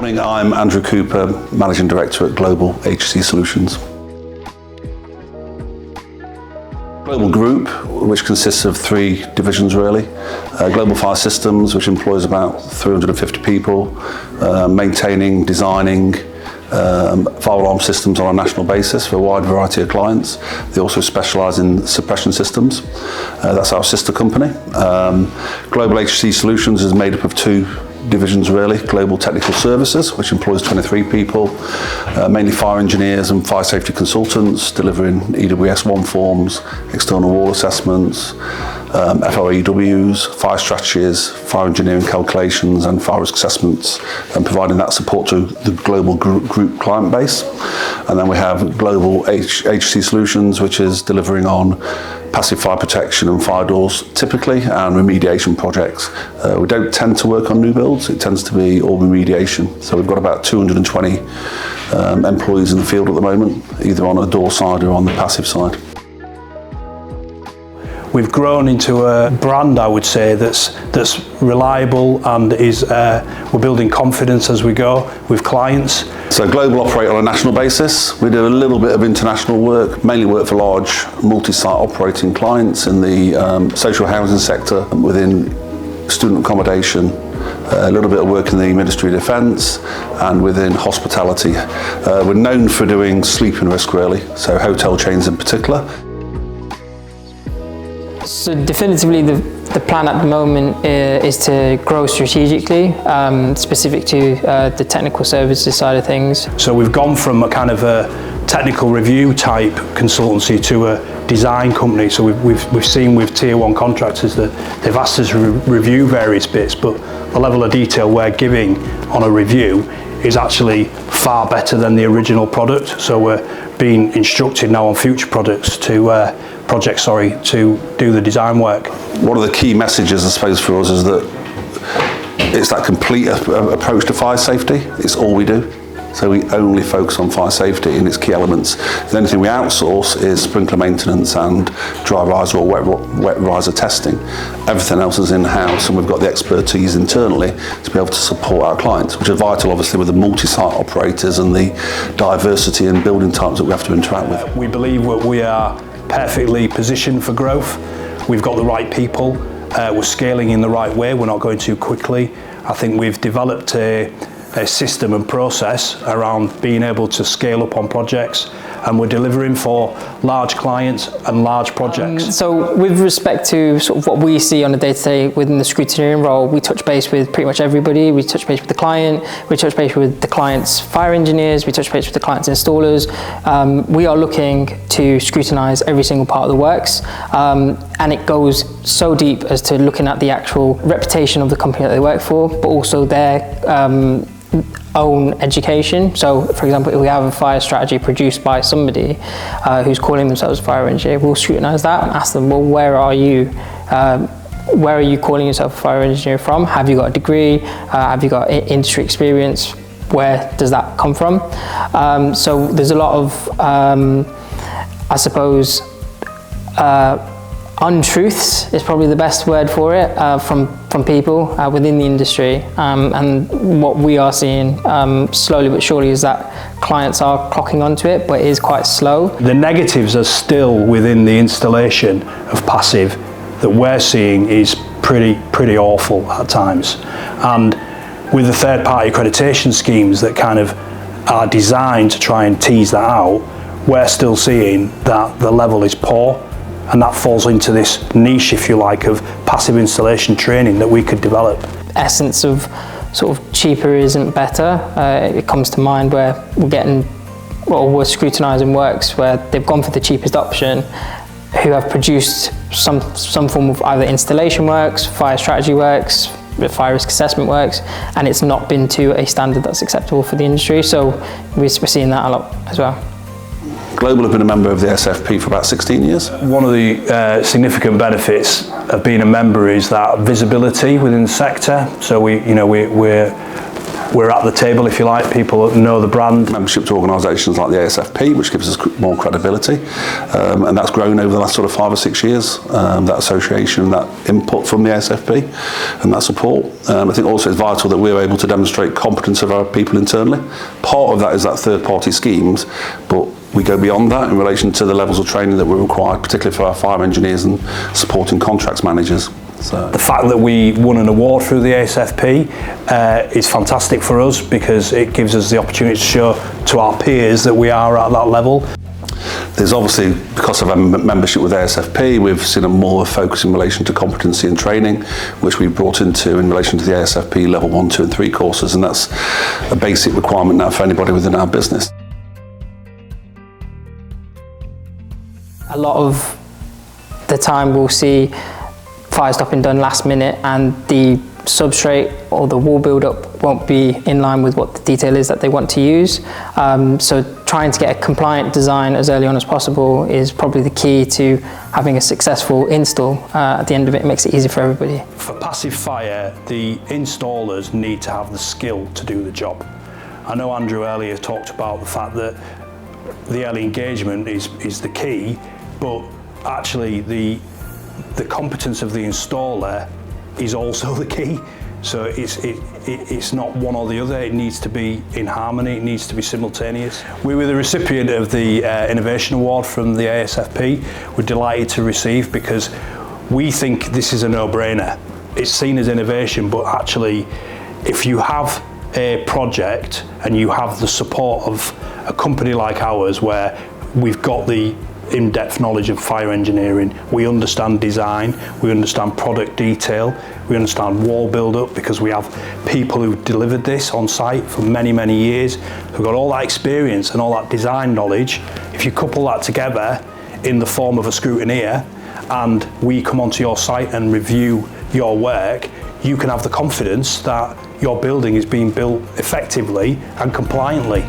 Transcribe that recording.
morning, I'm Andrew Cooper, Managing Director at Global HSE Solutions. Global Group, which consists of 3 divisions really. Global Fire Systems, which employs about 350 people, maintaining, designing fire alarm systems on a national basis for a wide variety of clients. They also specialise in suppression systems. That's our sister company. Global HSE Solutions is made up of 2 divisions really. Global Technical Services, which employs 23 people, mainly fire engineers and fire safety consultants, delivering EWS 1 forms, external wall assessments, FREWs, fire strategies, fire engineering calculations and fire risk assessments, and providing that support to the global group client base. And then we have Global HSE Solutions, which is delivering on passive fire protection and fire doors typically, and remediation projects. We don't tend to work on new builds, it tends to be all remediation. So we've got about 220 employees in the field at the moment, either on a door side or on the passive side. We've grown into a brand, I would say, that's reliable and we're building confidence as we go with clients. So Global operate on a national basis. We do a little bit of international work, mainly work for large multi-site operating clients in the social housing sector, within student accommodation, a little bit of work in the Ministry of Defence and within hospitality. We're known for doing sleeping risk really, so hotel chains in particular. So definitively the plan at the moment is to grow strategically, specific to the technical services side of things. So we've gone from a kind of a technical review type consultancy to a design company. So we've seen with tier 1 contractors that they've asked us to review various bits, but the level of detail we're giving on a review is actually far better than the original product. So we're being instructed now on future projects to do the design work. One of the key messages, I suppose, for us is that it's that complete approach to fire safety. It's all we do. So we only focus on fire safety and its key elements. The only thing we outsource is sprinkler maintenance and dry riser or wet riser testing. Everything else is in-house, and we've got the expertise internally to be able to support our clients, which are vital obviously with the multi-site operators and the diversity in building types that we have to interact with. We believe that we are perfectly positioned for growth. We've got the right people, we're scaling in the right way, we're not going too quickly. I think we've developed a system and process around being able to scale up on projects, and we're delivering for large clients and large projects. So with respect to sort of what we see on a day-to-day within the scrutineering role, we touch base with pretty much everybody. We touch base with the client, we touch base with the client's fire engineers, we touch base with the client's installers. We are looking to scrutinise every single part of the works, and it goes so deep as to looking at the actual reputation of the company that they work for, but also their own education. So for example, if we have a fire strategy produced by somebody who's calling themselves a fire engineer, we'll scrutinise that and ask them, well, where are you calling yourself a fire engineer from? Have you got a degree? Have you got industry experience? Where does that come from? So there's a lot of I suppose untruths is probably the best word for it, from people within the industry, and what we are seeing slowly but surely is that clients are clocking onto it, but it is quite slow. The negatives are still within the installation of passive that we're seeing is pretty awful at times, and with the third-party accreditation schemes that kind of are designed to try and tease that out, we're still seeing that the level is poor. And that falls into this niche, if you like, of passive installation training that we could develop. Essence of sort of cheaper isn't better. It comes to mind where we're scrutinising works where they've gone for the cheapest option, who have produced some form of either installation works, fire strategy works, fire risk assessment works, and it's not been to a standard that's acceptable for the industry. So we're seeing that a lot as well. Global have been a member of the ASFP for about 16 years. One of the significant benefits of being a member is that visibility within the sector. So we're we're at the table, if you like. People know the brand. Membership to organisations like the ASFP, which gives us more credibility, and that's grown over the last sort of 5 or 6 years. That association, that input from the ASFP, and that support. I think also it's vital that we're able to demonstrate competence of our people internally. Part of that is that third-party schemes, but we go beyond that in relation to the levels of training that we're required, particularly for our fire engineers and supporting contracts managers. So the fact that we won an award through the ASFP is fantastic for us, because it gives us the opportunity to show to our peers that we are at that level. There's obviously, because of our membership with ASFP, we've seen a more focus in relation to competency and training, which we brought into in relation to the ASFP level 1, 2 and 3 courses, and that's a basic requirement now for anybody within our business. A lot of the time we'll see fire stopping done last minute, and the substrate or the wall build-up won't be in line with what the detail is that they want to use. So trying to get a compliant design as early on as possible is probably the key to having a successful install. At the end of it, it makes it easy for everybody. For passive fire, the installers need to have the skill to do the job. I know Andrew earlier talked about the fact that the early engagement is the key, but actually the competence of the installer is also the key. So it's not one or the other, it needs to be in harmony, it needs to be simultaneous. We were the recipient of the Innovation Award from the ASFP. We're delighted to receive, because we think this is a no-brainer. It's seen as innovation, but actually if you have a project and you have the support of a company like ours, where we've got the in-depth knowledge of fire engineering, we understand design, we understand product detail, we understand wall build-up, because we have people who've delivered this on site for many, many years, who've got all that experience and all that design knowledge. If you couple that together in the form of a scrutineer, and we come onto your site and review your work, you can have the confidence that your building is being built effectively and compliantly.